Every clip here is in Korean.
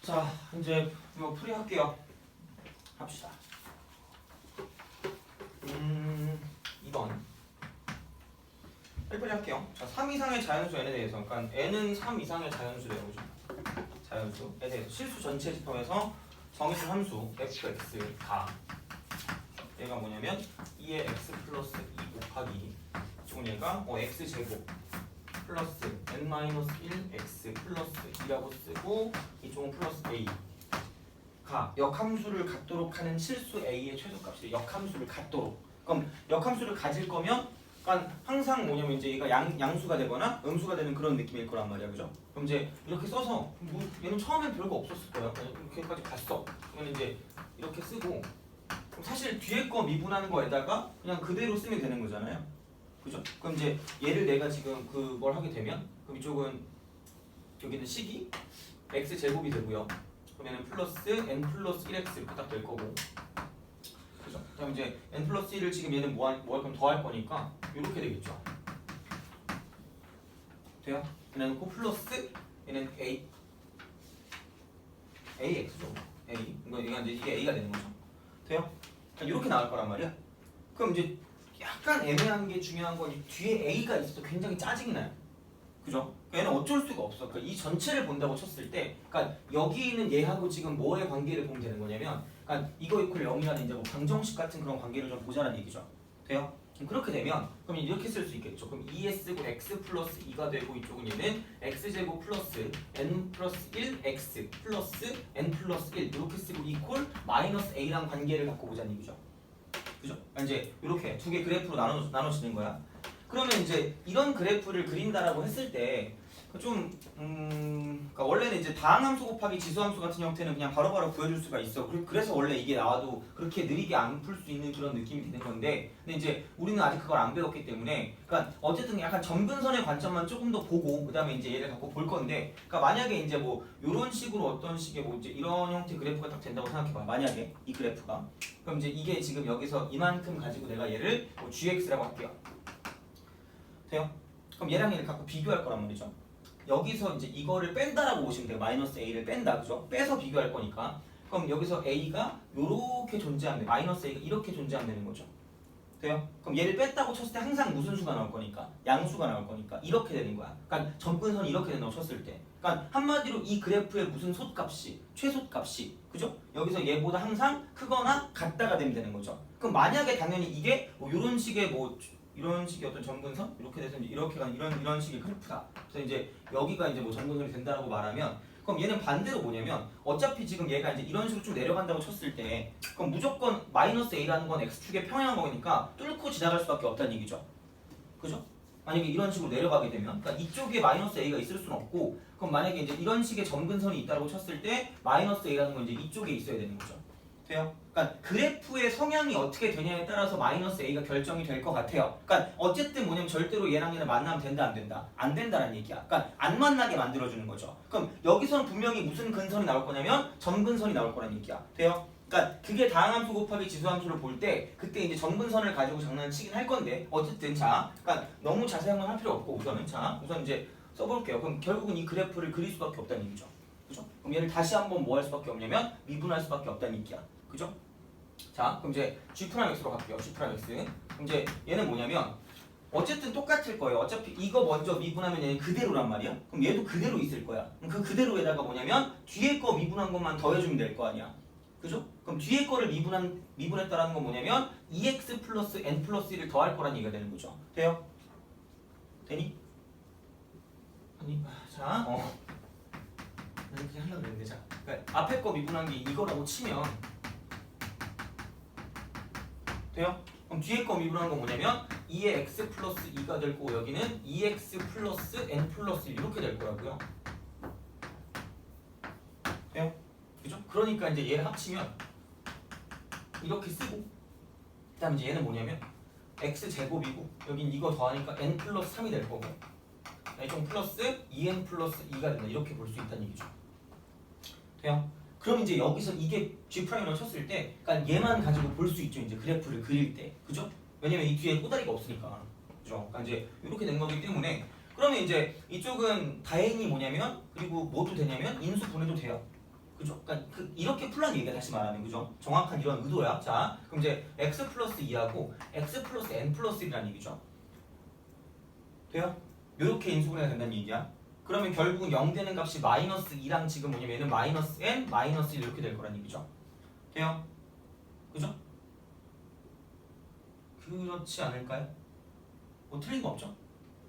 자, 이제 이거 풀이할게요. 합시다. 2번. 빨리빨리 할게요. 자, 3 이상의 자연수 n에 대해서, 그러니까 n은 3 이상의 자연수래요, 그죠? 자연수에 대해서 실수 전체 집합에서 정의수 함수 fx가 얘가 뭐냐면 2의 x 플러스 2 곱하기 이쪽은 얘가 x 제곱 플러스 n-1 x 플러스 2라고 쓰고 이쪽은 플러스 a 가 역함수를 갖도록 하는 실수 a의 최소값이 역함수를 갖도록. 그럼 역함수를 가질 거면 그러니까 항상 뭐냐면 이제 얘가 양수가 되거나 음수가 되는 그런 느낌일 거란 말이야, 그죠? 그럼 이제 이렇게 써서 뭐 얘는 처음엔 별거 없었을 거야. 그냥 이렇게까지 갔어. 그러면 이제 이렇게 쓰고 그럼 사실 뒤에 거 미분하는 거에다가 그냥 그대로 쓰면 되는 거잖아요, 그죠? 그럼 이제 얘를 내가 지금 그걸 하게 되면 그럼 이쪽은 여기는 식이 x 제곱이 되고요. 그러면 플러스 n 플러스 1x 이렇게 딱 될 거고. 그럼 이제 n 플러스 1을 지금 얘는 뭐 할 거면 더 할 거니까 이렇게 되겠죠. 돼요? 얘는 코 플러스 얘는 ax죠. a 이거 이제 이게 a가 되는 거죠. 돼요? 이렇게 나올 거란 말이야. 그럼 이제 약간 애매한 게 중요한 건 뒤에 a가 있어도 굉장히 짜증이 나요. 그죠? 얘는 어쩔 수가 없어. 그러니까 이 전체를 본다고 쳤을 때, 그러니까 여기 있는 얘하고 지금 뭐의 관계를 보면 되는 거냐면, 그러니까 이거 이퀄 0이라는 이제 뭐 방정식 같은 그런 관계를 좀 보자는 얘기죠. 돼요? 그렇게 되면 그럼 이렇게 쓸 수 있겠죠. 그럼 2s고 x 플러스 2가 되고 이쪽은 얘는 x 제곱 플러스 n 플러스 1 x 플러스 n 플러스 1 이렇게 쓰고 이퀄 마이너스 a랑 관계를 갖고 보자는 얘기죠. 그죠? 이제 이렇게 두 개 그래프로 나눠지는 거야. 그러면 이제 이런 그래프를 그린다라고 했을 때 좀 그러니까 원래는 이제 다항함수 곱하기 지수함수 같은 형태는 그냥 바로바로 구해줄 수가 있어. 그래서 원래 이게 나와도 그렇게 느리게 안 풀 수 있는 그런 느낌이 드는 건데, 근데 이제 우리는 아직 그걸 안 배웠기 때문에, 그러니까 어쨌든 약간 점근선의 관점만 조금 더 보고 그다음에 이제 얘를 갖고 볼 건데, 그러니까 만약에 이제 뭐 이런 식으로 어떤 식의 뭐 이제 이런 형태 그래프가 딱 된다고 생각해봐. 만약에 이 그래프가 그럼 이제 이게 지금 여기서 이만큼 가지고 내가 얘를 뭐 gx라고 할게요. 돼요? 그럼 얘랑 얘를 갖고 비교할 거란 말이죠. 여기서 이제 이거를 뺀다라고 보시면 돼요. 마이너스 a를 뺀다, 그죠? 빼서 비교할 거니까. 그럼 여기서 a가 요렇게 존재하면 돼. 마이너스 a가 이렇게 존재하면 되는 거죠. 돼요? 그럼 얘를 뺐다고 쳤을 때 항상 무슨 수가 나올 거니까? 양수가 나올 거니까 이렇게 되는 거야. 그러니까 점근선이 이렇게 된다고 쳤을 때. 그러니까 한마디로 이 그래프의 무슨 솥값이, 최소값이, 그죠? 여기서 얘보다 항상 크거나 같다가 되면 되는 거죠. 그럼 만약에 당연히 이게 뭐 요런 식의 뭐 이런 식의 어떤 점근선 이렇게 돼서 이제 이렇게 가는 이런 식의 그래프다. 그래서 이제 여기가 이제 뭐 점근선이 된다라고 말하면, 그럼 얘는 반대로 뭐냐면 어차피 지금 얘가 이제 이런 식으로 쭉 내려간다고 쳤을 때 그럼 무조건 마이너스 a라는 건 x축의 평행한 거니까 뚫고 지나갈 수밖에 없다는 얘기죠. 그죠? 만약에 이런 식으로 내려가게 되면, 그러니까 이쪽에 마이너스 a가 있을 수는 없고, 그럼 만약에 이제 이런 식의 점근선이 있다고 쳤을 때 마이너스 a라는 건 이제 이쪽에 있어야 되는 거죠. 돼요? 그러니까 그래프의 성향이 어떻게 되냐에 따라서 마이너스 a가 결정이 될 것 같아요. 그러니까 어쨌든 뭐냐면 절대로 얘랑 얘는 만나면 된다 안 된다? 안 된다라는 얘기야. 그러니까 안 만나게 만들어주는 거죠. 그럼 여기서는 분명히 무슨 근선이 나올 거냐면 점근선이 나올 거라는 얘기야. 돼요? 그러니까 그게 다항함수 곱하기 지수함수를 볼 때 그때 이제 점근선을 가지고 장난치긴 할 건데, 어쨌든 자, 그러니까 너무 자세한 건 할 필요 없고 우선 이제 써볼게요. 그럼 결국은 이 그래프를 그릴 수밖에 없다는 얘기죠. 그죠? 그럼 얘를 다시 한번 뭐 할 수밖에 없냐면 미분할 수밖에 없다는 얘기야. 그죠? 자, 그럼 이제 G'X로 갈게요. G'X. 그럼 이제 얘는 뭐냐면 어쨌든 똑같을 거예요. 어차피 이거 먼저 미분하면 얘는 그대로란 말이야. 그럼 얘도 그대로 있을 거야. 그럼 그 그대로에다가 뭐냐면 뒤에 거 미분한 것만 더해주면 될 거 아니야. 그죠? 그럼 뒤에 거를 미분했다라는 건 뭐냐면 2x 플러스 n 플러스 1을 더할 거란 얘기가 되는 거죠. 돼요? 되니? 아니, 자, 이렇게 하려고 그랬는데, 자, 그러니까 앞에 거 미분한 게 이거라고 치면 돼요? 그럼 뒤에 거 미분하는 건 뭐냐면 2의 x 플러스 2가 될 거고 여기는 2x 플러스 n 플러스 1 이렇게 될 거라고요. 돼요? 그죠? 그러니까 이제 얘를 합치면 이렇게 쓰고, 그 다음에 이제 얘는 뭐냐면 x 제곱이고 여긴 이거 더하니까 n 플러스 3이 될 거고 좀 플러스 2n 플러스 2가 된다. 이렇게 볼 수 있다는 얘기죠. 돼요? 그럼 이제 여기서 이게 G'이라고 쳤을 때, 그러니까 얘만 가지고 볼 수 있죠. 이제 그래프를 그릴 때, 그죠? 왜냐면 이 뒤에 꼬다리가 없으니까, 그죠? 그러니까 이제 이렇게 된 거기 때문에, 그러면 이제 이쪽은 다행히 뭐냐면 그리고 뭐도 되냐면 인수 분해도 돼요. 그죠? 그러니까 이렇게 풀란 얘기가 다시 말하면 그죠? 정확한 이런 의도야. 자, 그럼 이제 x 플러스 2하고 x 플러스 n 플러스 1이라는 얘기죠. 돼요? 이렇게 인수분해가 된다는 얘기야. 그러면 결국은 0 되는 값이 마이너스 2랑 지금 뭐냐면 얘는 마이너스 n, 마이너스 1 이렇게 될 거란 얘기죠. 돼요? 그죠? 그렇지 않을까요? 뭐 틀린 거 없죠?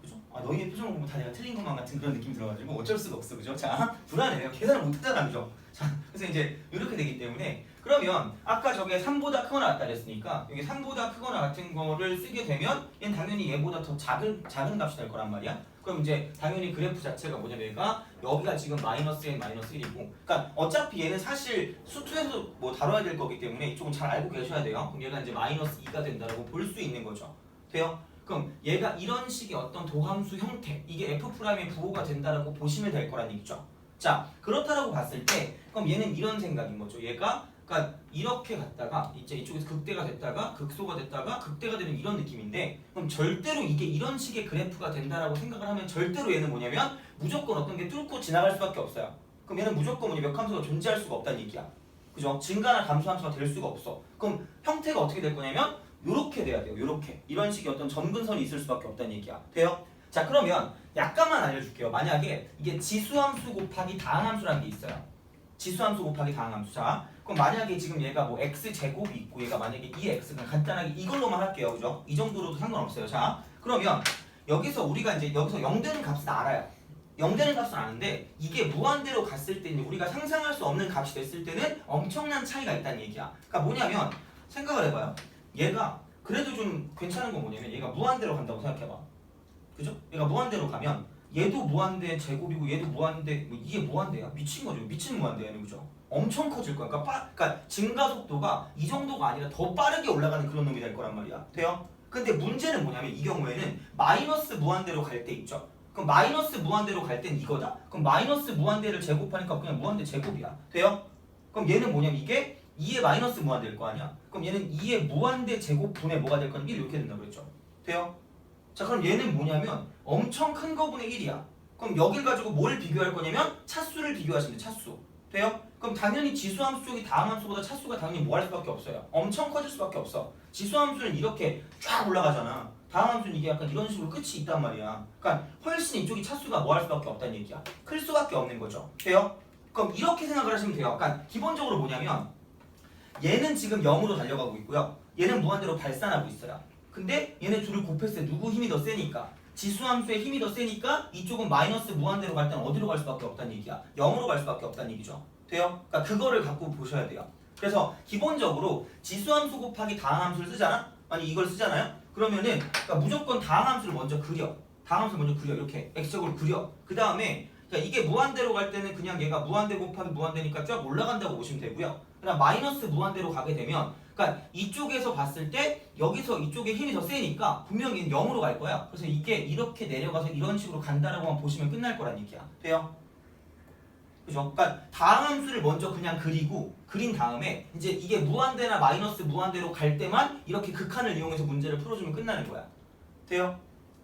그죠? 아, 너희의 표정을 보면 다 내가 틀린 것만 같은 그런 느낌이 들어가지고 어쩔 수가 없어. 그죠? 자, 불안해요. 계산을 못했잖아. 그죠? 자, 그래서 이제 이렇게 되기 때문에 그러면 아까 저게 3보다 크거나 같다 그랬으니까 여기 3보다 크거나 같은 거를 쓰게 되면 얘는 당연히 얘보다 더 작은 값이 될 거란 말이야. 그럼 이제 당연히 그래프 자체가 뭐냐면 얘가 여기가 지금 마이너스 n 마이너스 1이고 그러니까 어차피 얘는 사실 수투에서 뭐 다뤄야 될 거기 때문에 이쪽은 잘 알고 계셔야 돼요. 그럼 얘가 이제 마이너스 2가 된다고 볼 수 있는 거죠. 돼요? 그럼 얘가 이런 식의 어떤 도함수 형태 이게 F'의 부호가 된다라고 보시면 될 거란 얘기죠. 자, 그렇다라고 봤을 때 그럼 얘는 이런 생각인 거죠. 얘가 그러니까 이렇게 갔다가 이제 이쪽에서 극대가 됐다가 극소가 됐다가 극대가 되는 이런 느낌인데 그럼 절대로 이게 이런 식의 그래프가 된다라고 생각을 하면 절대로 얘는 뭐냐면 무조건 어떤 게 뚫고 지나갈 수밖에 없어요. 그럼 얘는 무조건 뭐냐 몇 함수가 존재할 수가 없다는 얘기야. 그죠? 증가나 감소 함수가 될 수가 없어. 그럼 형태가 어떻게 될 거냐면 요렇게 돼야 돼요. 요렇게. 이런 식의 어떤 점근선이 있을 수밖에 없다는 얘기야. 돼요? 자, 그러면 약간만 알려줄게요. 만약에 이게 지수함수 곱하기 다항함수라는 게 있어요. 지수함수 곱하기 다항함수. 자, 그럼 만약에 지금 얘가 뭐 x제곱이 있고 얘가 만약에 2x 그냥 간단하게 이걸로만 할게요. 그죠? 이 정도로도 상관없어요. 자, 그러면 여기서 우리가 이제 여기서 0 되는 값은 알아요. 0 되는 값은 아는데 이게 무한대로 갔을 때는 우리가 상상할 수 없는 값이 됐을 때는 엄청난 차이가 있다는 얘기야. 그러니까 뭐냐면 생각을 해봐요. 얘가 그래도 좀 괜찮은 건 뭐냐면 얘가 무한대로 간다고 생각해봐. 그죠? 얘가 무한대로 가면 얘도 무한대 제곱이고 얘도 무한대 뭐 이게 무한대야? 미친 거죠. 미친 무한대야. 그죠? 엄청 커질 거야. 그러니까 증가 속도가 이 정도가 아니라 더 빠르게 올라가는 그런 놈이 될 거란 말이야. 돼요? 근데 문제는 뭐냐면 이 경우에는 마이너스 무한대로 갈 때 있죠. 그럼 마이너스 무한대로 갈 땐 이거다. 그럼 마이너스 무한대를 제곱하니까 그냥 무한대 제곱이야. 돼요? 그럼 얘는 뭐냐면 이게 2의 마이너스 무한대일 거 아니야. 그럼 얘는 2의 무한대 제곱분의 뭐가 될 거냐 1 이렇게 된다고 그랬죠. 돼요? 자, 그럼 얘는 뭐냐면 엄청 큰 거분의 1이야. 그럼 여길 가지고 뭘 비교할 거냐면 차수를 비교하시면 돼. 차수. 돼요? 그럼 당연히 지수함수 쪽이 다항함수보다 차수가 당연히 뭐 할 수밖에 없어요. 엄청 커질 수밖에 없어. 지수함수는 이렇게 쫙 올라가잖아. 다항함수는 이게 약간 이런 식으로 끝이 있단 말이야. 그러니까 훨씬 이쪽이 차수가 뭐 할 수밖에 없다는 얘기야. 클 수밖에 없는 거죠. 돼요? 그럼 이렇게 생각을 하시면 돼요. 그러니까 기본적으로 뭐냐면 얘는 지금 0으로 달려가고 있고요. 얘는 무한대로 발산하고 있어요. 근데 얘네 둘을 곱했을 때 누구 힘이 더 세니까 지수함수의 힘이 더 세니까 이쪽은 마이너스 무한대로 갈 때는 어디로 갈 수밖에 없다는 얘기야. 0으로 갈 수밖에 없다는 얘기죠. 돼요? 그러니까 그거를 갖고 보셔야 돼요. 그래서 기본적으로 지수함수 곱하기 다항함수를 쓰잖아? 아니 이걸 쓰잖아요? 그러면은 그러니까 무조건 다항함수를 먼저 그려. 다항함수를 먼저 그려. 이렇게 x제곱을 그려. 그 다음에 그러니까 이게 무한대로 갈 때는 그냥 얘가 무한대 곱하기 무한대니까 쫙 올라간다고 보시면 되고요. 그다음 마이너스 무한대로 가게 되면 그러니까 이쪽에서 봤을 때 여기서 이쪽에 힘이 더 세니까 분명히 0으로 갈 거야. 그래서 이게 이렇게 내려가서 이런 식으로 간다라고만 보시면 끝날 거란 얘기야. 돼요? 그죠? 그러니까 다항함수를 먼저 그냥 그린 다음에 이제 이게 무한대나 마이너스 무한대로 갈 때만 이렇게 극한을 이용해서 문제를 풀어주면 끝나는 거야. 돼요?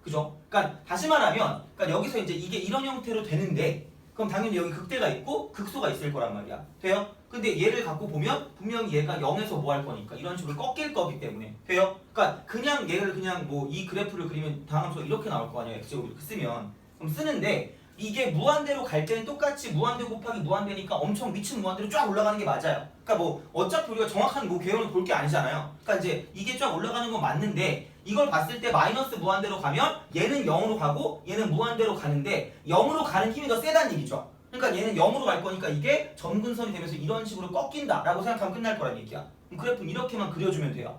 그죠? 그러니까 다시 말하면 그러니까 여기서 이제 이게 이런 형태로 되는데 그럼 당연히 여기 극대가 있고 극소가 있을 거란 말이야. 돼요? 근데 얘를 갖고 보면 분명히 얘가 0에서 뭐 할 거니까 이런 식으로 꺾일 거기 때문에 돼요? 그러니까 그냥 얘를 그냥 뭐 이 그래프를 그리면 다항함수가 이렇게 나올 거 아니야. x제곱 이렇게 쓰면 그럼 쓰는데 이게 무한대로 갈 때는 똑같이 무한대 곱하기 무한대니까 엄청 미친 무한대로 쫙 올라가는 게 맞아요. 그러니까 뭐 어차피 우리가 정확한 뭐 개요를 볼 게 아니잖아요. 그러니까 이제 이게 쫙 올라가는 건 맞는데 이걸 봤을 때 마이너스 무한대로 가면 얘는 0으로 가고 얘는 무한대로 가는데 0으로 가는 힘이 더 세다는 얘기죠. 그러니까 얘는 0으로 갈 거니까 이게 점근선이 되면서 이런 식으로 꺾인다라고 생각하면 끝날 거란 얘기야. 그럼 그래프는 이렇게만 그려주면 돼요.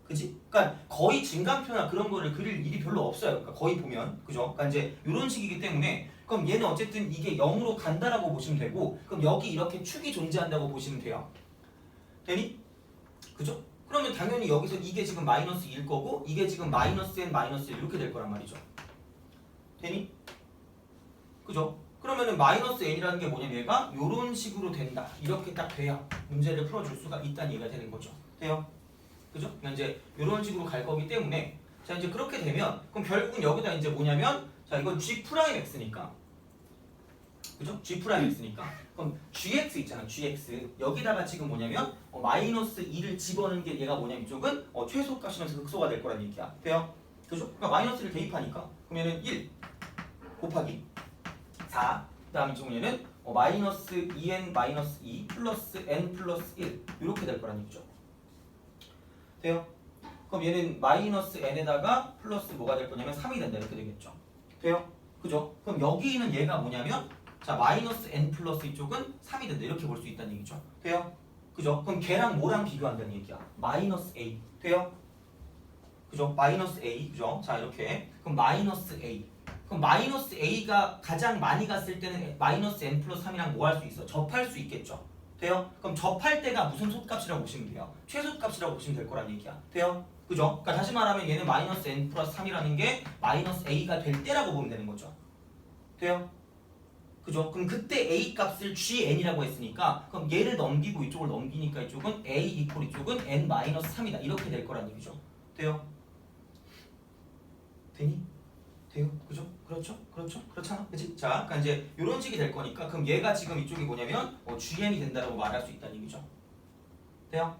그지? 그러니까 거의 증감표나 그런 거를 그릴 일이 별로 없어요. 그러니까 거의 보면 그죠? 그러니까 이제 이런 식이기 때문에 그럼 얘는 어쨌든 이게 0으로 간다라고 보시면 되고 그럼 여기 이렇게 축이 존재한다고 보시면 돼요. 되니? 그죠? 그러면 당연히 여기서 이게 지금 마이너스 1 거고 이게 지금 마이너스 n 마이너스 1 이렇게 될 거란 말이죠. 되니? 그죠? 그러면은 마이너스 n이라는 게 뭐냐면 얘가 요런 식으로 된다. 이렇게 딱 돼야 문제를 풀어줄 수가 있다는 얘기가 되는 거죠. 돼요? 그죠? 그러니까 이제 요런 식으로 갈 거기 때문에 자 이제 그렇게 되면 그럼 결국은 여기다 이제 뭐냐면 자 이건 g 프라임 x니까 그죠? G 프라임 X니까. 그럼 GX 있잖아. GX. 여기다가 지금 뭐냐면 마이너스 2를 집어넣는 게 얘가 뭐냐면 이쪽은 최소값이면서 극소가 될 거란 얘기야. 돼요? 그죠? 그러니까 마이너스를 대입하니까 그러면은 1 곱하기 4. 그다음에 지금 얘는 마이너스 2n 마이너스 2 플러스 n 플러스 1 이렇게 될 거란 얘기죠. 돼요? 그럼 얘는 마이너스 n에다가 플러스 뭐가 될 거냐면 3이 된다 이렇게 되겠죠. 돼요? 그죠? 그럼 여기 있는 얘가 뭐냐면 자 마이너스 n 플러스 이쪽은 3이 된다 이렇게 볼 수 있다는 얘기죠. 돼요? 그죠? 그럼 걔랑 뭐랑 비교한다는 얘기야? 마이너스 a. 돼요? 그죠? 마이너스 a. 그죠? 자 이렇게 그럼 마이너스 a. 그럼 마이너스 a가 가장 많이 갔을 때는 마이너스 n 플러스 3이랑 뭐 할 수 있어? 접할 수 있겠죠. 돼요? 그럼 접할 때가 무슨 솥값이라고 보시면 돼요? 최소값이라고 보시면 될 거란 얘기야. 돼요? 그죠? 그러니까 다시 말하면 얘는 마이너스 n 플러스 3이라는 게 마이너스 a가 될 때라고 보면 되는 거죠. 돼요? 그죠? 그럼 그때 a 값을 gn이라고 했으니까 그럼 얘를 넘기고 이쪽을 넘기니까 이쪽은 a 이퀄 이쪽은 n 마이너스 3이다 이렇게 될 거란 얘기죠. 돼요? 되니? 돼요? 그죠? 그렇죠? 그렇죠? 그렇잖아? 그치? 자, 그러니까 이제 이런 식이 될 거니까 그럼 얘가 지금 이쪽이 뭐냐면 GM이 된다라고 말할 수 있다는 얘기죠. 돼요?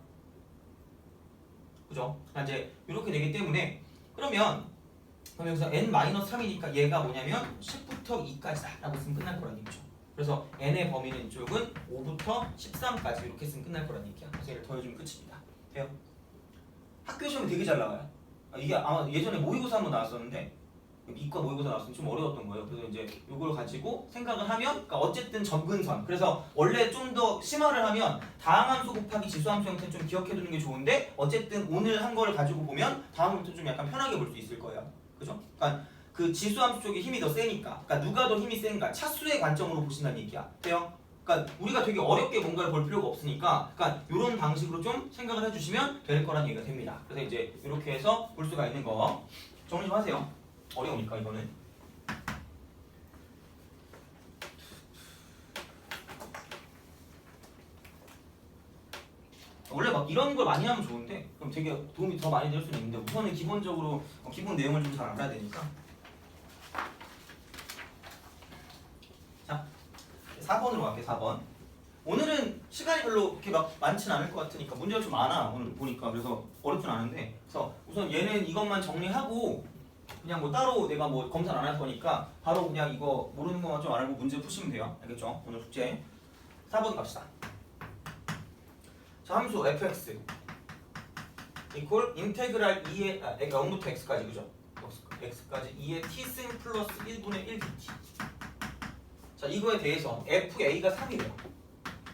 그죠? 그러니까 이제 이렇게 되기 때문에 그럼 여기서 n-3이니까 얘가 뭐냐면 10부터 2까지다 라고 쓰면 끝날 거란 얘기죠. 그래서 n의 범위는 이쪽은 5부터 13까지 이렇게 쓰면 끝날 거란 얘기야. 그래서 얘를 더해주면 끝입니다. 돼요? 학교 시험에 되게 잘 나와요. 이게 아마 예전에 모의고사 한번 나왔었는데 이과 모의고사 나왔으면 좀 어려웠던 거예요. 그래서 이제 이걸 가지고 생각을 하면 그러니까 어쨌든 접근선. 그래서 원래 좀 더 심화를 하면 다항함수 곱하기 지수함수 형태는 좀 기억해두는 게 좋은데 어쨌든 오늘 한 거를 가지고 보면 다음부터 좀 약간 편하게 볼 수 있을 거예요. 그죠? 그러니까 그 지수함수 쪽에 힘이 더 세니까 그러니까 누가 더 힘이 센가 차수의 관점으로 보신다는 얘기야. 돼요? 그러니까 우리가 되게 어렵게 뭔가를 볼 필요가 없으니까 그러니까 이런 방식으로 좀 생각을 해주시면 될 거란 얘기가 됩니다. 그래서 이제 이렇게 해서 볼 수가 있는 거 정리 좀 하세요. 어려우니까 이거는. 원래 막 이런 걸 많이 하면 좋은데 그럼 되게 도움이 더 많이 될 수는 있는데 우선은 기본적으로 기본 내용을 좀 잘 알아야 되니까. 자, 4번으로 갈게. 4번. 오늘은 시간이 별로 그렇게 막 많진 않을 것 같으니까 문제가 좀 많아 오늘 보니까. 그래서 어렵진 않은데 그래서 우선 얘는 이것만 정리하고 그냥 뭐 따로 내가 뭐 검사를 안 할 거니까 바로 그냥 이거 모르는 것만 좀 알고 문제 푸시면 돼요. 알겠죠? 오늘 숙제 4번 갑시다. 자, 함수 fx 이퀄 인테그랄 2의 0부터 x까지 그죠? x까지 2의 t승 플러스 1분의 1 dt. 자, 이거에 대해서 fa가 3이래요.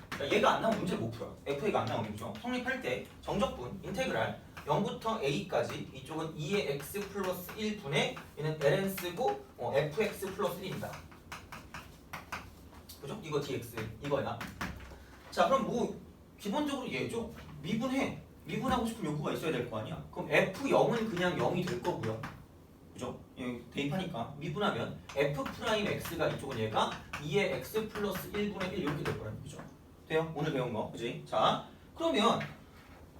그러니까 얘가 안 나오면 문제를 못 풀어요. fa가 안 나오면 그죠? 성립할 때 정적분 인테그랄 0부터 a까지 이쪽은 2의 x 플러스 1분의 얘는 ln 쓰고 fx 플러스 1입니다. 그죠? 이거 dx 이거야. 자, 그럼 뭐 기본적으로 얘죠. 미분하고 싶은 욕구가 있어야 될 거 아니야. 그럼 f0은 그냥 0이 될 거고요. 그죠? 여기 대입하니까 미분하면 f'x가 이쪽은 얘가 2의 x 플러스 1분의 1 이렇게 될 거라는 거죠. 돼요? 오늘 배운 거. 그지? 자, 그러면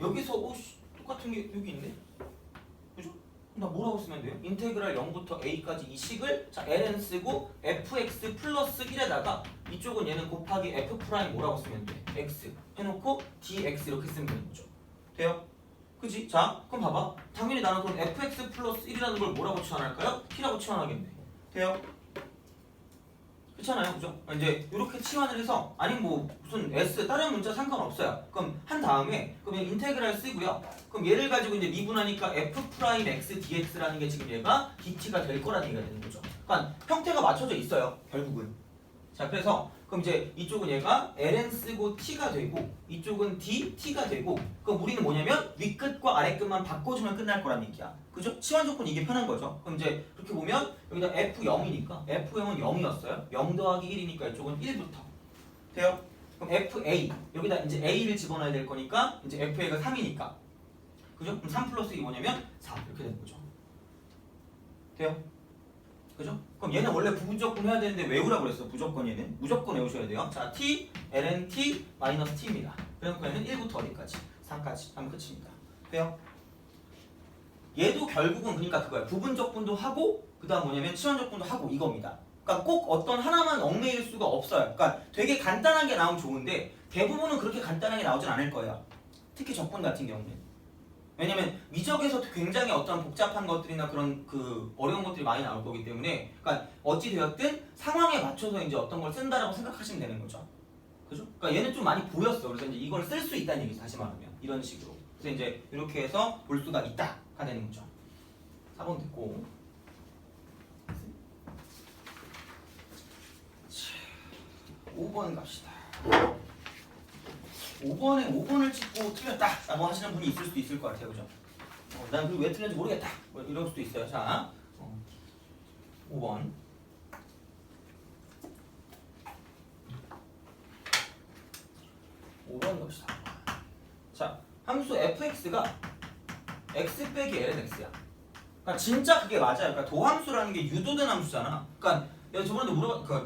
여기서 똑같은 게 여기 있네. 그죠? 나 뭐라고 쓰면 돼요? 인테그랄 0부터 a까지 이 식을 자 ln 쓰고 fx 플러스 1에다가 이쪽은 얘는 곱하기 f 프라임 뭐라고 쓰면 돼? x 해놓고 dx 이렇게 쓰면 되는 거죠. 돼요? 그지? 자, 그럼 봐봐. 당연히 나는 그럼 fx 플러스 1이라는 걸 뭐라고 치환할까요? t라고 치환하겠네. 돼요? 그렇잖아요, 그죠? 이제 이렇게 치환을 해서 아니 뭐 무슨 s 다른 문자 상관없어요. 그럼 한 다음에 그러면 인테그랄 쓰고요. 그럼 얘를 가지고 이제 미분하니까 f 프라임 x dx라는 게 지금 얘가 dt가 될 거라는 얘기가 되는 거죠. 그러니까 형태가 맞춰져 있어요, 결국은. 자, 그래서 그럼 이제 이쪽은 얘가 ln 쓰고 t가 되고 이쪽은 dt가 되고 그럼 우리는 뭐냐면 윗끝과 아래끝만 바꿔주면 끝날 거란 얘기야. 그죠? 치환 조건 이게 편한 거죠. 그럼 이제 그렇게 보면 여기다 f0이니까 f0은 0이었어요. 0 더하기 1이니까 이쪽은 1부터 돼요? 그럼 fa 여기다 이제 a를 집어넣어야 될 거니까 이제 fa가 3이니까 그죠? 그럼 3 플러스 1이 뭐냐면 4 이렇게 되는 거죠. 돼요? 그죠? 그럼 얘는 원래 부분적분 해야 되는데 외우라고 그랬어. 무조건 얘는 무조건 외우셔야 돼요. 자, t ln t 마이너스 t입니다. 그래서 얘는 1부터 어디까지? 3까지 하면 끝입니다. 돼요? 얘도 결국은 그러니까 그거야. 부분적분도 하고 그 다음 뭐냐면 치환적분도 하고 이겁니다. 그러니까 꼭 어떤 하나만 얽매일 수가 없어요. 그러니까 되게 간단한 게 나오면 좋은데 대부분은 그렇게 간단하게 나오진 않을 거예요. 특히 적분 같은 경우는. 왜냐면 미적에서도 굉장히 어떤 복잡한 것들이나 그런 그 어려운 것들이 많이 나올 거기 때문에 그러니까 어찌 되었든 상황에 맞춰서 이제 어떤 걸 쓴다라고 생각하시면 되는 거죠. 그죠? 그러니까 얘는 좀 많이 보였어. 그래서 이제 이걸 쓸 수 있다는 얘기죠. 다시 말하면 이런 식으로. 그래서 이제 이렇게 해서 볼 수가 있다가 되는 거죠. 4번 됐고. 5번 갑시다. 5번을 찍고 틀렸다라고 하시는 분이 있을 수도 있을 것 같아요. 그죠? 난 그 왜 틀렸는지 모르겠다. 뭐 이럴 수도 있어요. 자, 5번. 5번 갑시다. 자, 함수 fx가 x 빼기 ln x야. 그러니까 진짜 그게 맞아요. 그러니까 도함수라는 게 유도된 함수잖아. 그러니까 내가 저번에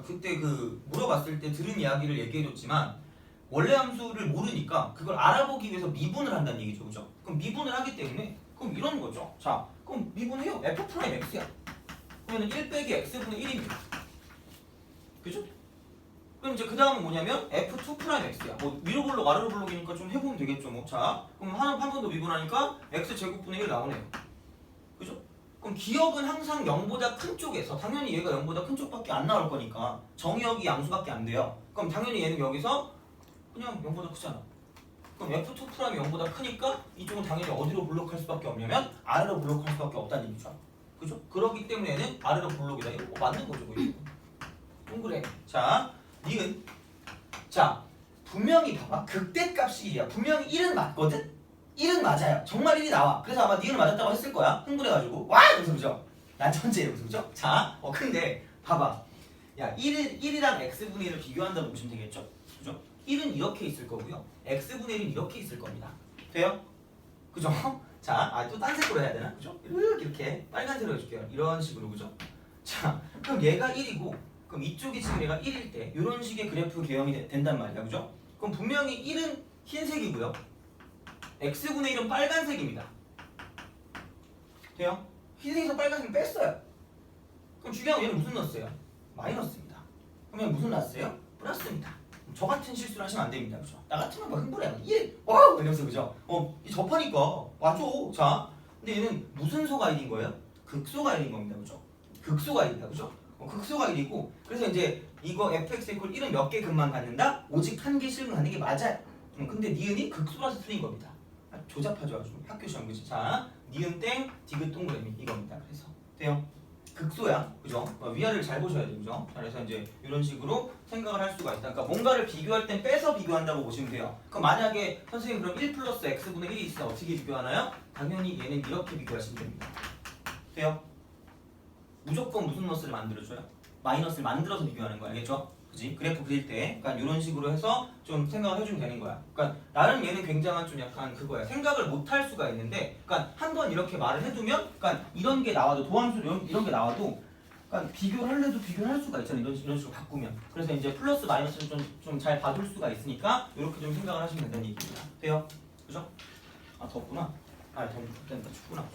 그때 물어봤을 때 들은 이야기를 얘기해줬지만 원래 함수를 모르니까 그걸 알아보기 위해서 미분을 한다는 얘기죠, 그죠? 그럼 미분을 하기 때문에 그럼 이런 거죠. 자, 그럼 미분해요. f 프라임 x야. 그러면 1 빼기 x분의 1입니다. 그죠? 그럼 이제 그 다음은 뭐냐면 f2 프라임 x야. 뭐 위로 볼록 아래로 볼록이니까 좀 해보면 되겠죠, 뭐. 자, 그럼 한 번 더 미분하니까 x 제곱분의 1 나오네요. 그죠? 그럼 기억은 항상 0보다 큰 쪽에서 당연히 얘가 0보다 큰 쪽밖에 안 나올 거니까 정의역이 양수밖에 안 돼요. 그럼 당연히 얘는 여기서 그냥 0보다 크잖아. 그럼 f2 프라임이 0보다 크니까 이쪽은 당연히 어디로 블록할 수밖에 없냐면 아래로 블록할 수밖에 없다는 얘기죠. 그죠? 그렇기 때문에 얘는 아래로 블록이다. 이거 맞는 거죠, 이거. 동그래. 자, 니은. 자, 분명히 봐봐. 극대값이 1이야. 분명히 1은 맞거든? 1은 맞아요. 정말 1이 나와. 그래서 아마 니은 맞았다고 했을 거야. 흥분해가지고. 와! 이러면서 그죠? 난 천재예요. 그죠? 자, 근데 봐봐. 야, 1이랑 x분의 1을 비교한다고 보시면 되겠죠? 그죠? 1은 이렇게 있을 거고요. x분의 1은 이렇게 있을 겁니다. 돼요? 그죠? 자, 또 딴 색으로 해야 되나? 그죠? 이렇게 빨간색으로 해줄게요. 이런 식으로. 그죠? 자, 그럼 얘가 1이고 그럼 이쪽이 지금 얘가 1일 때 이런 식의 그래프 개형이 된단 말이야. 그죠? 그럼 분명히 1은 흰색이고요. x분의 1은 빨간색입니다. 돼요? 흰색에서 빨간색 뺐어요. 그럼 중요한 건 얘는 무슨 넣었어요? 마이너스입니다. 그러면 무슨 났어요? 플러스입니다. 저 같은 실수를 하시면 안 됩니다. 그죠? 나 같으면 막 흥분해요. 1! 와우! 이러면서 그죠? 이 접하니까 와줘. 자, 근데 얘는 무슨 소가 1인 거예요? 극소가 1인 겁니다. 그죠? 극소가 1이다. 그죠? 극소가 1이고 그래서 이제 이거 fx 이퀄 1은 몇 개 근만 갖는다? 오직 한 개 실근 갖는 게 맞아요. 근데 니은이 극소라서 틀린 겁니다. 조잡하죠 아주. 학교 시험 그치? 자, 니은 땡 디귿 동그라미 이겁니다. 그래서 돼요? 극소야. 그죠? 위아래를 잘 보셔야 돼요. 그죠? 자, 그래서 이제 이런 식으로 생각을 할 수가 있다. 그러니까 뭔가를 비교할 땐 빼서 비교한다고 보시면 돼요. 그럼 만약에 선생님 그럼 1 플러스 x분의 1이 있으면 어떻게 비교하나요? 당연히 얘는 이렇게 비교하시면 됩니다. 돼요? 무조건 무슨 머스를 만들어줘요? 마이너스를 만들어서 비교하는 거 알겠죠? 그지? 그래프 그릴 때 그러니까 이런 식으로 해서 좀 생각을 해주면 되는 거야. 그러니까 나름 얘는 굉장한 좀 약간 그거야. 생각을 못 할 수가 있는데 그러니까 한 번 이렇게 말을 해두면 그러니까 이런 게 나와도 도함수 이런 게 나와도 그러니까 비교를 할래도 비교를 할 수가 있잖아. 이런 식으로 바꾸면. 그래서 이제 플러스 마이너스를 좀 잘 봐둘 수가 있으니까 이렇게 좀 생각을 하시면 된다는 얘기입니다. 돼요? 그죠? 아 덥구나. 덥다니까 춥구나.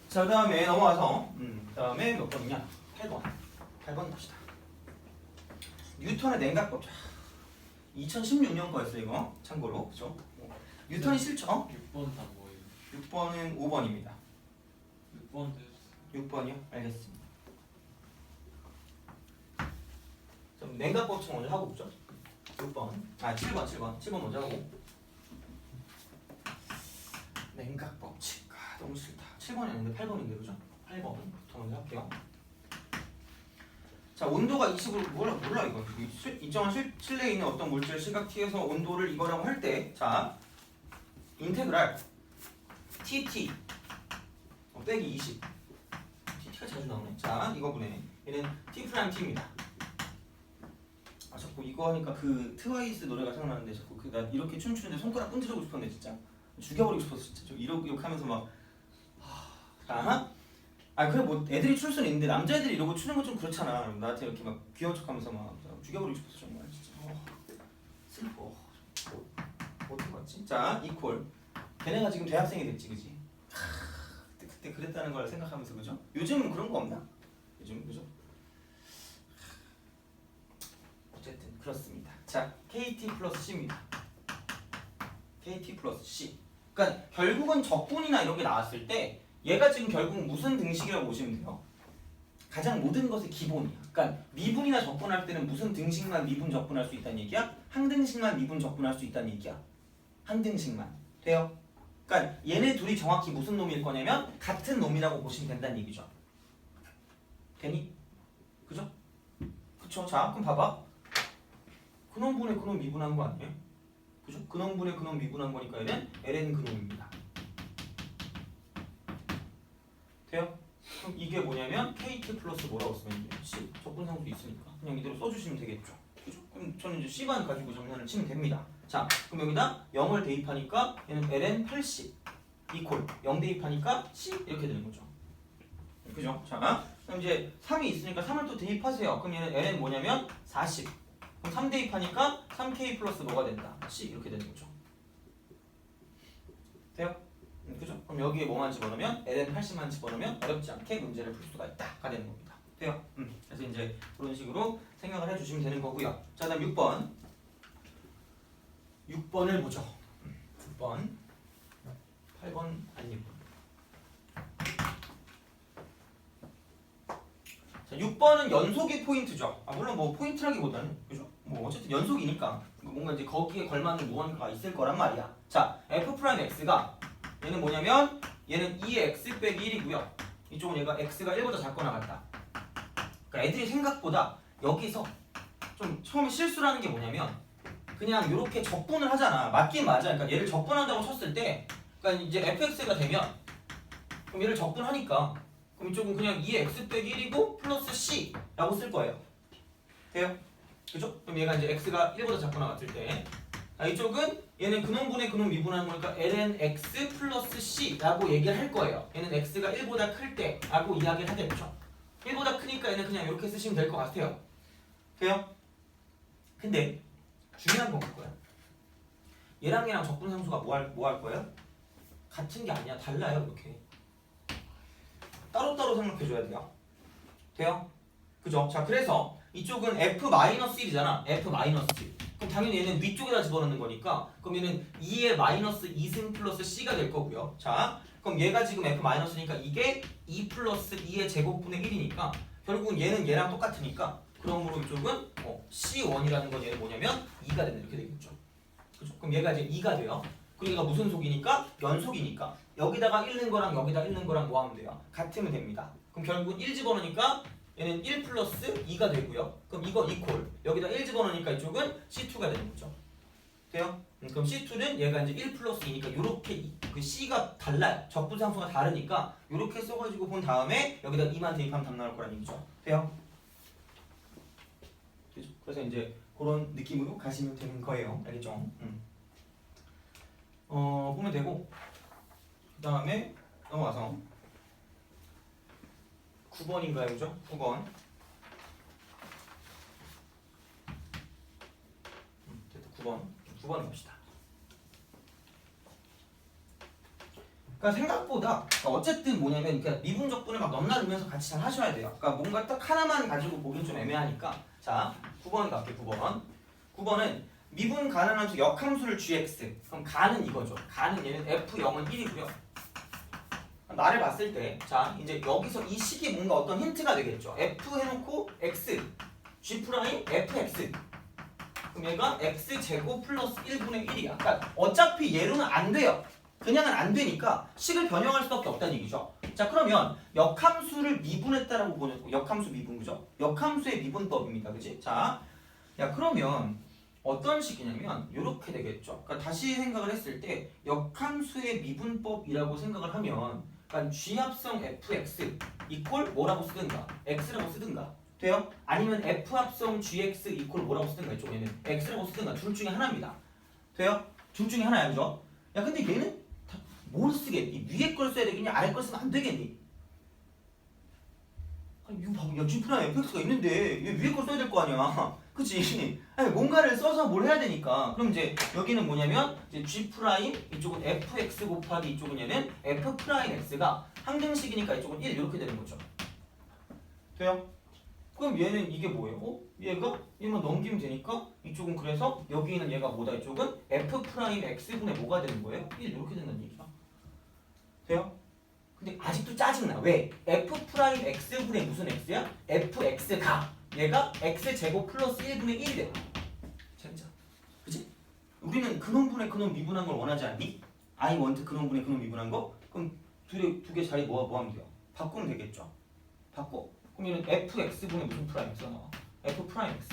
자, 그 다음에 넘어가서 그 다음에 몇 번이냐? 8번 갑시다. 뉴턴의 냉각법. 2016년 거였어 이거. 참고로. 그죠? 뉴턴이 싫죠? 6번 다 뭐예요? 6번은 5번입니다. 6번 6번이요? 알겠습니다. 그럼 냉각법칙 먼저 하고 보죠. 6번. 7번 먼저 하고. 냉각법칙. 너무 싫다. 7번이었는데 8번인데 그죠? 8번부터 먼저 할게요. 자, 온도가 20을 몰라 이거. 일정한 실내에 있는 어떤 물질 시각 t에서 온도를 이거라고 할 때, 자, 인테그랄 tt 빼기 20. tt가 자주 나오네. 자, 이거분의 얘는 t 프라임 t입니다. 아, 자꾸 이거 하니까 그 트와이스 노래가 생각나는데 자꾸 나 이렇게 춤추는데 손가락 끈질르고 싶었는데 진짜 죽여버리고 싶었어 진짜. 저 이러고 하면서 막. 자. 그래 뭐 애들이 출 수는 있는데 남자애들이 이러고 추는 건 좀 그렇잖아. 나한테 이렇게 막 귀여운 척하면서 막 죽여버리고 싶었어 정말 진짜. 슬퍼. 어떻게 봤지? 자, 이퀄. 걔네가 지금 대학생이 됐지, 그지? 그때 그랬다는 걸 생각하면서 그죠? 요즘은 그런 거 없나? 요즘 그죠? 어쨌든 그렇습니다. 자, KT 플러스 C입니다. KT 플러스 C. 그러니까 결국은 적분이나 이런 게 나왔을 때 얘가 지금 결국 무슨 등식이라고 보시면 돼요. 가장 모든 것의 기본이야. 그러니까 미분이나 적분할 때는 무슨 등식만 미분 적분할 수 있다는 얘기야? 한 등식만 미분 적분할 수 있다는 얘기야. 한 등식만. 돼요? 그러니까 얘네 둘이 정확히 무슨 놈일 거냐면 같은 놈이라고 보시면 된다는 얘기죠. 되니? 그죠? 그쵸? 자, 그럼 봐봐. 근원분의 근원 미분한 거 아니에요? 그죠? 근원분의 근원 미분한 거니까 얘는 ln 근원입니다. 돼요? 그럼 이게 뭐냐면 KT 플러스 뭐라고 쓰면 돼요? C. 적분상수 있으니까 그냥 이대로 써주시면 되겠죠. 그죠? 그럼 저는 이제 C만 가지고 정리하는 치면 됩니다. 자, 그럼 여기다 0을 대입하니까 얘는 ln 80 이퀄 0 대입하니까 C 이렇게 되는 거죠. 그죠? 자, 그럼 이제 3이 있으니까 3을 또 대입하세요. 그럼 얘는 ln 뭐냐면 40. 그럼 3 대입하니까 3K 플러스 뭐가 된다? C 이렇게 되는 거죠. 돼요? 그죠? 그럼 여기에 뭐만 집어넣으면 ln 80만 집어넣으면 어렵지 않게 문제를 풀 수가 있다가 되는 겁니다. 돼요? 그래서 이제 그런 식으로 생각을 해주시면 되는 거고요. 자, 다음 6번. 6번을 보죠. 6번. 8번 아니고. 자, 6번은 연속이 포인트죠. 물론 뭐 포인트라기보다는 그죠? 뭐 어쨌든 연속이니까 뭔가 이제 거기에 걸맞는 무언가가 있을 거란 말이야. 자, f'(x가) 얘는 뭐냐면 얘는 2x 빼기 1이고요. 이쪽은 얘가 x가 1보다 작거나 같다. 그러니까 애들이 생각보다 여기서 좀 처음에 실수를 하는 게 뭐냐면 그냥 이렇게 적분을 하잖아. 맞긴 맞아. 그러니까 얘를 적분한다고 쳤을 때 그러니까 이제 fx가 되면 그럼 얘를 적분하니까 그럼 이쪽은 그냥 2x 빼기 1이고 플러스 c라고 쓸 거예요. 돼요? 그죠? 그럼 얘가 이제 x가 1보다 작거나 같을 때 이쪽은 얘는 근원분의 근원 미분하는 거니까 ln x 플러스 c라고 얘기를 할 거예요. 얘는 x가 1보다 클 때라고 이야기를 하겠죠. 1보다 크니까 얘는 그냥 이렇게 쓰시면 될 것 같아요. 돼요? 근데 중요한 건 뭐야? 얘랑 얘랑 적분상수가 뭐 할 거예요? 같은 게 아니야. 달라요. 이렇게. 따로따로 생각해줘야 돼요. 돼요? 그죠? 자, 그래서 이쪽은 f-1이잖아. f-1. 그럼 당연히 얘는 위쪽에다 집어넣는 거니까 그럼 얘는 2의 마이너스 2승 플러스 c가 될 거고요. 자, 그럼 얘가 지금 f-니까 이게 2 플러스 2의 제곱분의 1이니까 결국은 얘는 얘랑 똑같으니까 그러므로 이쪽은 c1이라는 건 얘는 뭐냐면 2가 된다. 이렇게 되겠죠. 그죠? 그럼 얘가 이제 2가 돼요. 그리고 얘가 무슨 속이니까? 연속이니까 여기다가 읽는 거랑 여기다 읽는 거랑 뭐 하면 돼요? 같으면 됩니다. 그럼 결국은 1 집어넣으니까 얘는 1 플러스 2가 되고요. 그럼 이거 이퀄 여기다 1 집어넣으니까 이쪽은 C2가 되는 거죠. 돼요? 그럼 C2는 얘가 이제 1 플러스 2니까 요렇게 그 C가 달라요. 적분상수가 다르니까 요렇게 써가지고 본 다음에 여기다 2만 대입하면 답 나올 거라는 얘기죠. 돼요? 그죠? 그래서 이제 그런 느낌으로 가시면 되는 거예요. 알겠죠? 보면 되고 그 다음에 넘어가서 9번인가요? 그죠? 9번. 됐다. 9번 봅시다. 그러니까 생각보다 어쨌든 뭐냐면 그러니까 미분적분을 막 넘나들면서 같이 잘 하셔야 돼요. 그러니까 뭔가 딱 하나만 가지고 보기는 좀 애매하니까. 자, 9번 갈게요. 9번. 9번은 미분 가능한 수 역함수를 gx. 그럼 가는 이거죠. 가는 얘는 f0은 1이고요. 나를 봤을 때, 자, 이제 여기서 이 식이 뭔가 어떤 힌트가 되겠죠. f 해놓고 x, g 프라임 fx. 그럼 얘가 x 제곱 플러스 1분의 1이야. 그러니까 어차피 얘로는 안 돼요. 그냥은 안 되니까 식을 변형할 수밖에 없다는 얘기죠. 자, 그러면 역함수를 미분했다라고 보는 역함수 미분, 그죠? 역함수의 미분법입니다, 그지? 자, 야 그러면 어떤 식이냐면 이렇게 되겠죠. 그러니까 다시 생각을 했을 때 역함수의 미분법이라고 생각을 하면 그러니까 G합성 fx 이퀄 뭐라고 쓰든가 x라고 쓰든가 돼요? 아니면 f합성 gx 이퀄 뭐라고 쓰든가 이쪽에는 x라고 쓰든가 둘 중에 하나입니다. 돼요? 둘 중에 하나야, 그죠? 야 근데 얘는 뭘 쓰겠니? 위에 걸 써야 되겠니? 아래 걸 쓰면 안 되겠니? 아니 이거 봐봐, 야 G 프라임 fx가 있는데 얘 위에 걸 써야 될 거 아니야? 그치? 아니 뭔가를 써서 뭘 해야 되니까. 그럼 이제 여기는 뭐냐면 이제 G 프라임 이쪽은 fx 곱하기 이쪽은 얘는 f 프라임 x가 항등식이니까 이쪽은 1 이렇게 되는 거죠. 돼요? 그럼 얘는 이게 뭐예요? 얘가 얘만 넘기면 되니까 이쪽은 그래서 여기 있는 얘가 뭐다? 이쪽은 f 프라임 x분의 뭐가 되는 거예요? 1 이렇게 된다는 얘기야. 돼요? 근데 아직도 짜증나. 왜? f 프라임 x분의 무슨 x야? fx가 얘가 x제곱 플러스 1분의 1이 돼. 진짜. 그치? 우리는 근원분의 근원 미분한 걸 원하지 않니? I want 근원분의 근원 미분한 거? 그럼 두 개 자리 뭐 하면 돼요? 바꾸면 되겠죠. 바꿔. 그럼 얘는 fx분의 무슨 프라임 x가 나와? f 프라임 x.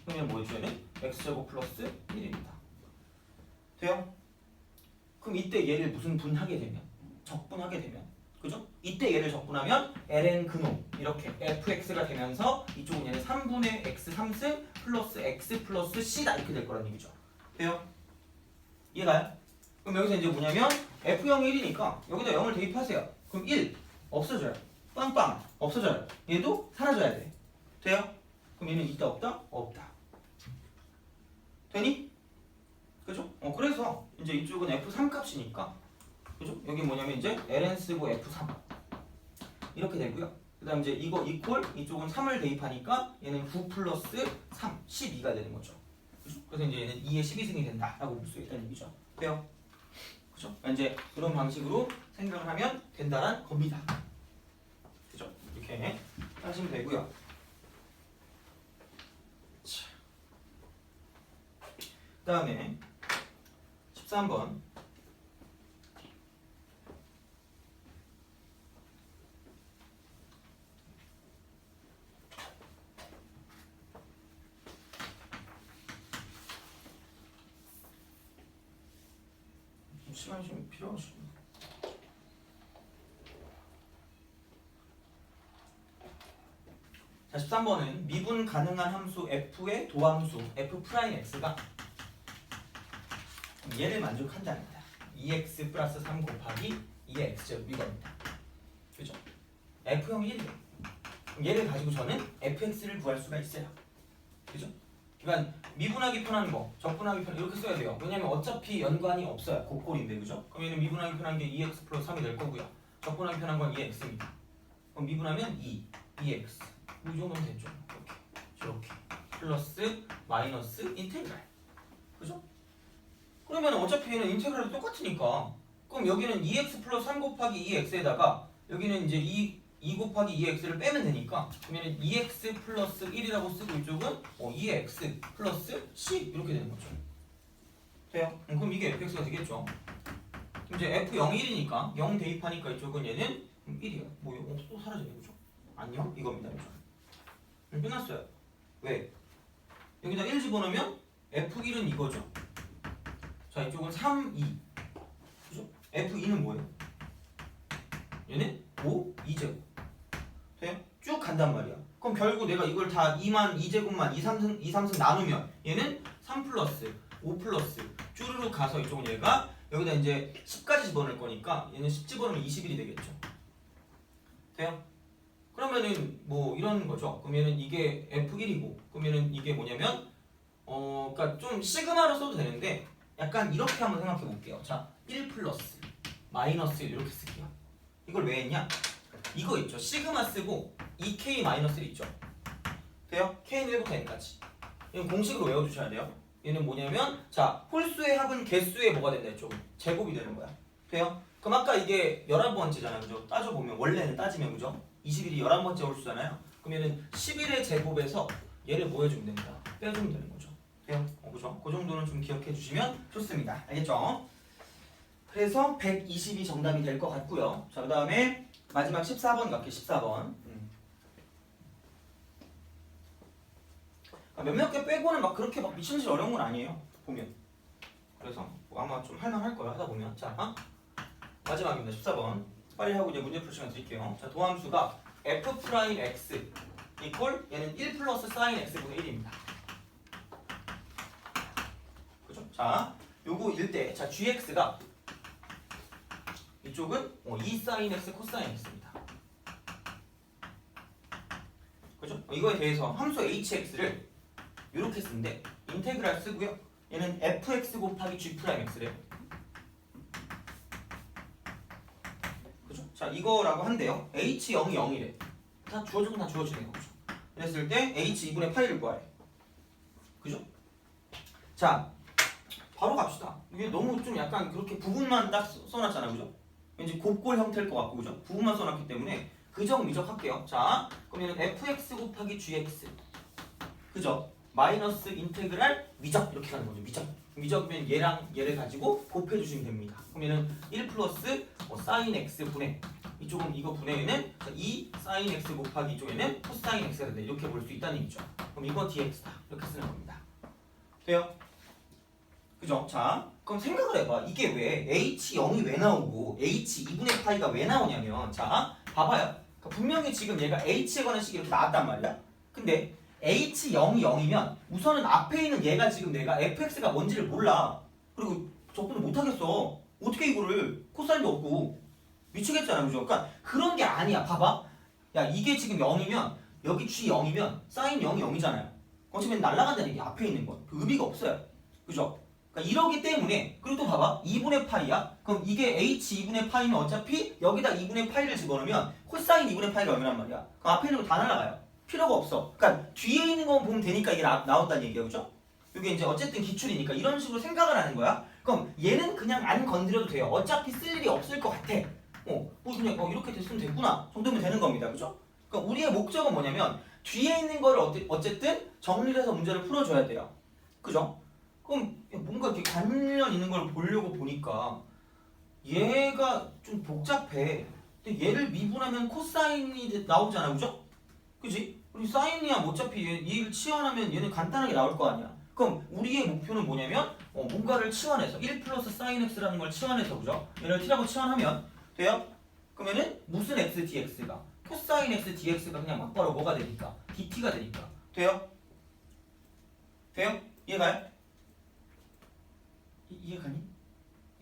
그럼 얘는 뭐였죠? 얘는 x제곱 플러스 1입니다. 돼요? 그럼 이때 얘를 무슨 분하게 되면? 적분하게 되면, 그죠? 이때 얘를 적분하면 ln 근호 이렇게 fx가 되면서 이쪽은 얘는 3분의 x 3승 플러스 x 플러스 c다 이렇게 될 거란 얘기죠. 돼요? 이해가요? 그럼 여기서 이제 뭐냐면 f0이 1이니까 여기다 0을 대입하세요. 그럼 1 없어져요. 빵빵 없어져요. 얘도 사라져야 돼. 돼요? 그럼 얘는 있다 없다? 없다. 되니? 그죠? 그래서 이제 이쪽은 f3 값이니까, 그죠? 여기 뭐냐면 이제 ln 쓰고 f3 이렇게 되고요. 그 다음 이제 이거 이퀄 이쪽은 3을 대입하니까 얘는 9 플러스 3 12가 되는 거죠. 그죠? 그래서 이제 얘는 2의 12승이 된다라고 볼 수 있다는 얘기죠. 돼요? 그죠? 이제 그런 방식으로 생각을 하면 된다는 겁니다. 그죠? 이렇게 하시면 되고요. 그 다음에 13번 시간이 좀 필요하시네. 자, 13번은 미분 가능한 함수 f의 도함수 f 프라임 x가 얘를 만족한답니다. 2x 플러스 3 곱하기 2의 x제곱 이겁니다. 그죠? f형이 1이에요. 얘를 가지고 저는 fx를 구할 수가 있어요. 그죠? 그러니까 미분하기 편한 거, 적분하기 편한 이렇게 써야 돼요. 왜냐면 어차피 연관이 없어요. 곱골인데, 그죠? 그럼 얘는 미분하기 편한 게 2x 플러스 3이 될 거고요. 적분하기 편한 건 2x입니다. 그럼 미분하면 2x. 이 정도면 됐죠. 이렇게 플러스 마이너스 인테그랄. 그죠? 그러면 어차피 얘는 인테그랄이 똑같으니까, 그럼 여기는 2x 플러스 3 곱하기 2x에다가 여기는 이제 2 곱하기 2x를 빼면 되니까, 그러면 2x 플러스 1이라고 쓰고 이쪽은 2x 플러스 c 이렇게 되는 거죠. 돼요? 그럼 이게 fx가 되겠죠. 이제 f0이 1이니까 0 대입하니까 이쪽은 얘는 1이야. 뭐 또 사라지네, 그죠? 안녕? 이겁니다. 그죠? 끝났어요. 왜? 여기다 1 집어넣으면 f1은 이거죠. 자, 이쪽은 3, 2. 그죠? f2는 뭐예요? 얘는 5, 2제곱. 돼요? 쭉 간단 말이야. 그럼 결국 내가 이걸 다 2만 2제곱만 2, 3승 나누면 얘는 3 플러스 5 플러스 쭈르륵 가서 이쪽은 얘가 여기다 이제 10까지 집어넣을 거니까 얘는 10 집어넣으면 21이 되겠죠. 돼요? 그러면은 뭐 이런 거죠. 그러면은 이게 f1이고 그러면은 이게 뭐냐면 그러니까 좀 시그마로 써도 되는데 약간 이렇게 한번 생각해 볼게요. 자, 1 플러스 마이너스 1 이렇게 쓸게요. 이걸 왜 했냐? 이거 있죠. 시그마 쓰고 2k 마이너스 1 있죠. 돼요? k는 1부터 n까지. 이건 공식으로 외워두셔야 돼요. 얘는 뭐냐면 자, 홀수의 합은 개수의 뭐가 된다 했죠? 제곱이 되는 거야. 돼요? 그럼 아까 이게 11번째잖아요. 그죠? 따져보면 원래는 따지면 그죠? 21이 11번째 홀수잖아요. 그러면은 11의 제곱에서 얘를 뭐 해주면 된다? 빼주면 되는 거죠. 돼요? 그죠? 그 정도는 좀 기억해 주시면 좋습니다. 알겠죠? 그래서 120이 정답이 될 것 같고요. 자, 그 다음에 마지막 14번 갈게요. 14번. 몇몇 개 빼고는 막 그렇게 막 미친듯이 어려운 건 아니에요. 보면. 그래서 뭐 아마 좀 할만할 거예요. 하다 보면. 자, 마지막입니다. 14번. 빨리 하고 이제 문제 풀 시간 드릴게요. 자, 도함수가 f 프라임 x 이퀄 얘는 1 플러스 사인 x분의 1입니다. 그죠? 자, 요거 일 때 자, gx가 이쪽은 2 사인 x 코사인 x입니다. 그죠? 이거에 대해서 함수 hx를 이렇게 쓰는데 인테그랄 쓰고요. 얘는 fx 곱하기 g 프라임 x래요. 그죠? 자, 이거라고 한대요. h0이 0이래. 다 주어지고 다 주어지는 거죠. 그랬을 때 h 2분의 파이를 구하래. 그죠? 자, 바로 갑시다. 이게 너무 좀 약간 그렇게 부분만 딱 써놨잖아요, 그죠? 왠지 곱골 형태일 것 같고, 그죠? 부분만 써놨기 때문에 그정 미적 할게요. 자, 그러면 fx 곱하기 gx, 그죠? 마이너스 인테그랄 미적 이렇게 가는 거죠. 미적. 미적이면 얘랑 얘를 가지고 곱해주시면 됩니다. 그러면은 1 플러스 사인 x 분의, 이쪽은 이거 분해에는 2 사인 x 곱하기 이쪽에는 코사인 x가 된다. 이렇게 볼 수 있다는 얘기죠. 그럼 이거 dx다. 이렇게 쓰는 겁니다. 돼요? 그죠? 자, 그럼 생각을 해봐. 이게 왜 h0이 왜 나오고 h 2분의 파이가 왜 나오냐면, 자, 봐봐요. 그러니까 분명히 지금 얘가 h에 관한 식이 이렇게 나왔단 말이야. 근데 h0이 0이면 우선은 앞에 있는 얘가 지금 내가 fx가 뭔지를 몰라. 그리고 접근을 못하겠어. 어떻게 이거를 코사인도 없고 미치겠잖아, 그죠? 그러니까 그런 게 아니야. 봐봐. 야, 이게 지금 0이면 여기 g 0이면 사인 0이 0이잖아요. 어차피 날아간다는 게 앞에 있는 건 그 의미가 없어요. 그죠? 그러니까 이러기 때문에, 그리고 또 봐봐. 2분의 파이야? 그럼 이게 h 2분의 파이면 어차피 여기다 2분의 파이를 집어넣으면 코사인 2분의 파이가 0이란 말이야. 그럼 앞에 있는 거 다 날아가요. 필요가 없어. 그러니까 뒤에 있는 거 보면 되니까 이게 나온다는 얘기야, 그죠? 이게 이제 어쨌든 기출이니까 이런 식으로 생각을 하는 거야. 그럼 얘는 그냥 안 건드려도 돼요. 어차피 쓸 일이 없을 것 같아. 뭐 그냥 이렇게 됐으면 됐구나 정도면 되는 겁니다, 그죠? 그러니까 우리의 목적은 뭐냐면 뒤에 있는 거를 어쨌든 정리를 해서 문제를 풀어줘야 돼요, 그죠? 그럼 뭔가 이렇게 관련 있는 걸 보려고 보니까 얘가 좀 복잡해. 근데 얘를 미분하면 코사인이 나오잖아, 그죠? 그지? 우리 사인이야 어차피 얘를 치환하면 얘는 간단하게 나올 거 아니야. 그럼 우리의 목표는 뭐냐면 뭔가를 치환해서 1 플러스 사인 x라는 걸 치환해서, 그죠? 얘를 t라고 치환하면 돼요? 그러면은 무슨 x dx가 코사인 x dx가 그냥 막바로 뭐가 되니까 dt가 되니까 돼요? 돼요? 이해가요? 이해가니?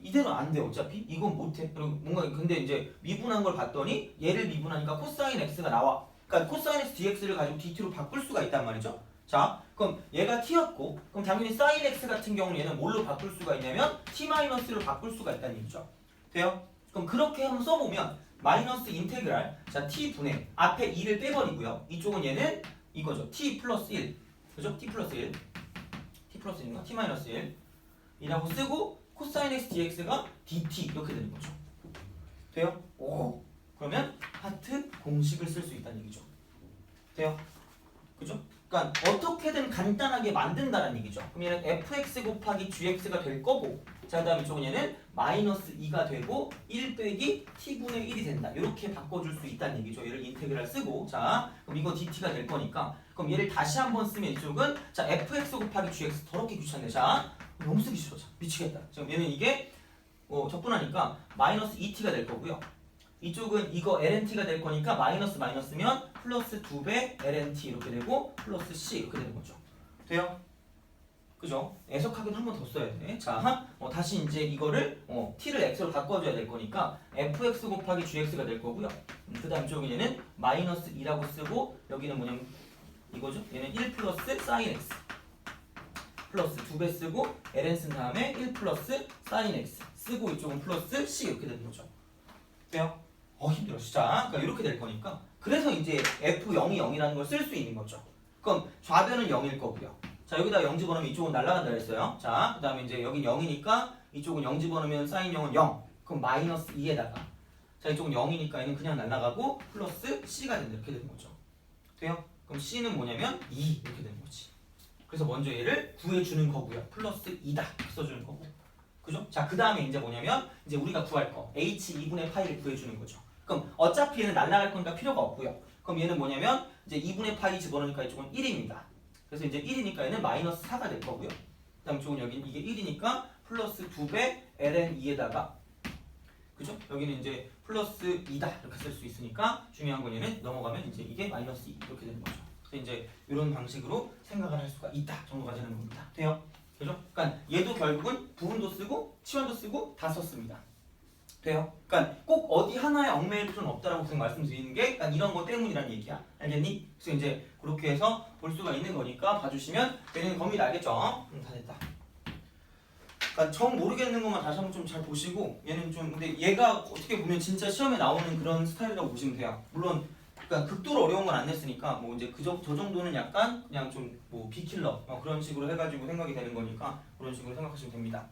이대로 안 돼. 어차피 이건 못해. 그리고 뭔가 근데 이제 미분한 걸 봤더니 얘를 미분하니까 코사인 x가 나와. 그러니까 코사인 x dx를 가지고 dt로 바꿀 수가 있단 말이죠. 자, 그럼 얘가 t였고, 그럼 당연히 사인 x 같은 경우는 얘는 뭘로 바꿀 수가 있냐면 t-로 바꿀 수가 있다는 얘기죠. 돼요? 그럼 그렇게 한번 써보면 마이너스 인테그랄, 자 t 분의 앞에 2를 빼버리고요. 이쪽은 얘는 이거죠. t 플러스 1, 그죠? t 플러스 1, t 플러스 1인가? t 마이너스 1 이라고 쓰고 코사인 x dx가 dt 이렇게 되는 거죠. 돼요? 오. 그러면 하트 공식을 쓸 수 있다는 얘기죠. 돼요? 그죠? 그러니까 어떻게든 간단하게 만든다는 얘기죠. 그럼 얘는 fx 곱하기 gx가 될 거고, 자, 그다음 이쪽은 얘는 마이너스 2가 되고 1 빼기 t분의 1이 된다. 이렇게 바꿔줄 수 있다는 얘기죠. 얘를 인테그랄 쓰고, 자, 그럼 이거 dt가 될 거니까, 그럼 얘를 다시 한번 쓰면 이쪽은 자 fx 곱하기 gx 더럽게 귀찮네. 자, 너무 쓰기 싫어. 자, 미치겠다. 지금 얘는 이게 적분하니까 마이너스 2t가 될 거고요. 이쪽은 이거 lnt가 될 거니까 마이너스 마이너스면 플러스 2배 lnt 이렇게 되고 플러스 c 이렇게 되는 거죠. 돼요? 그죠? 애석하긴 한 번 더 써야 돼. 자, 다시 이제 이거를 t를 x로 바꿔줘야 될 거니까 fx 곱하기 gx가 될 거고요. 그 다음 쪽에 얘는 마이너스 2라고 쓰고 여기는 뭐냐면 이거죠. 얘는 1 플러스 사인 x 플러스 2배 쓰고 ln 쓴 다음에 1 플러스 사인 x 쓰고 이쪽은 플러스 c 이렇게 되는 거죠. 돼요? 힘들어 진짜. 그러니까 이렇게 될 거니까 그래서 이제 f0이 0이라는 걸 쓸 수 있는 거죠. 그럼 좌변은 0일 거고요. 자, 여기다 0 집어넣으면 이쪽은 날아간다 했어요. 자, 그 다음에 이제 여긴 0이니까 이쪽은 0 집어넣으면 사인 0은 0. 그럼 마이너스 2에다가 자, 이쪽은 0이니까 얘는 그냥 날아가고 플러스 c가 된다. 이렇게 되는 거죠. 돼요? 그럼 c는 뭐냐면 2 이렇게 되는 거지. 그래서 먼저 얘를 구해주는 거고요. 플러스 2다 이렇게 써주는 거고. 그죠? 자, 그 다음에 이제 뭐냐면 이제 우리가 구할 거 h 2분의 파이를 구해주는 거죠. 그럼 어차피 얘는 날아갈 거니까 필요가 없고요. 그럼 얘는 뭐냐면 이제 2분의 파이 집어넣으니까 이쪽은 1입니다. 그래서 이제 1이니까 얘는 마이너스 4가 될 거고요. 그 다음 쪽은 여기 이게 1이니까 플러스 2배 ln 2에다가 그죠? 여기는 이제 플러스 2다 이렇게 쓸 수 있으니까 중요한 건 얘는 넘어가면 이제 이게 마이너스 2 이렇게 되는 거죠. 그래서 이제 이런 방식으로 생각을 할 수가 있다 정도가 되는 겁니다. 돼요? 그죠? 그러니까 얘도 결국은 부분도 쓰고 치환도 쓰고 다 썼습니다. 돼요? 그러니까 꼭 어디 하나에 얽매일 필요는 없다라고 계속 말씀드리는 게 그러니까 이런 거 때문이라는 얘기야. 알겠니? 그래서 이제 그렇게 해서 볼 수가 있는 거니까 봐주시면 되는 겁니다. 알겠죠? 다 됐다. 그러니까 정 모르겠는 것만 다시 한번 좀 잘 보시고 얘는 좀 근데 얘가 어떻게 보면 진짜 시험에 나오는 그런 스타일이라고 보시면 돼요. 물론 그러니까 극도로 어려운 건 안 냈으니까 뭐 이제 저 정도는 약간 그냥 좀 뭐 비킬러 그런 식으로 해가지고 생각이 되는 거니까 그런 식으로 생각하시면 됩니다.